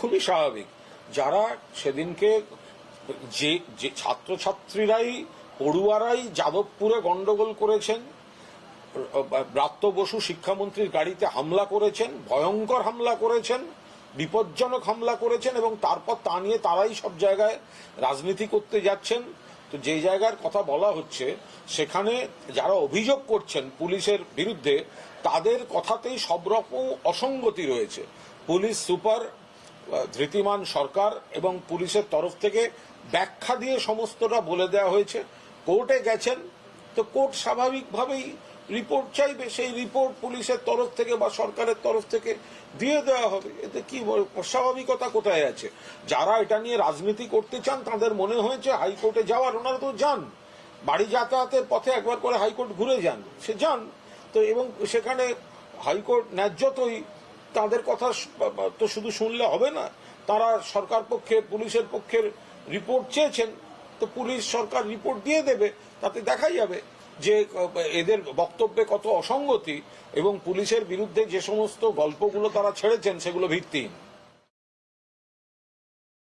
খুবই স্বাভাবিক। যারা সেদিনকে যে ছাত্রছাত্রীরাই পড়ুয়ারাই যাদবপুরে গন্ডগোল করেছেন, ব্রাত্য বসু শিক্ষামন্ত্রীর গাড়িতে হামলা করেছেন, ভয়ঙ্কর হামলা করেছেন, বিপজ্জনক হামলা করেছেন, এবং তারপর তা নিয়ে তারাই সব জায়গায় রাজনীতি করতে যাচ্ছেন। তো যে জায়গার কথা বলা হচ্ছে সেখানে যারা অভিযোগ করছেন পুলিশের বিরুদ্ধে, তাদের কথাতেই সব রকম অসঙ্গতি রয়েছে। পুলিশ সুপার ধৃতিমান সরকার এবং পুলিশের তরফ থেকে ব্যাখ্যা দিয়ে সমস্তটা বলে দেওয়া হয়েছে। কোর্টে গেছেন, তো কোর্ট স্বাভাবিকভাবেই রিপোর্ট চাইবে, সেই রিপোর্ট পুলিশের তরফ থেকে বা সরকারের তরফ থেকে দিয়ে দেওয়া হবে। এতে কি অস্বাভাবিকতা কোথায় আছে? যারা এটা নিয়ে রাজনীতি করতে চান তাদের মনে হয়েছে হাইকোর্টে যাওয়ার, ওনারা তো যান, বাড়ি যাতায়াতের পথে একবার করে হাইকোর্ট ঘুরে যান, সে যান তো, এবং সেখানে হাইকোর্ট ন্যায্যতই তাদের কথা তো শুধু শুনলে হবে না, তারা সরকার পক্ষে পুলিশের পক্ষের রিপোর্ট চেয়েছেন, তো পুলিশ সরকার রিপোর্ট দিয়ে দেবে, তাতে দেখা যাবে যে এদের বক্তব্যে কত অসঙ্গতি এবং পুলিশের বিরুদ্ধে যে সমস্ত গল্পগুলো তারা ছেড়েছেন সেগুলো ভিত্তিহীন।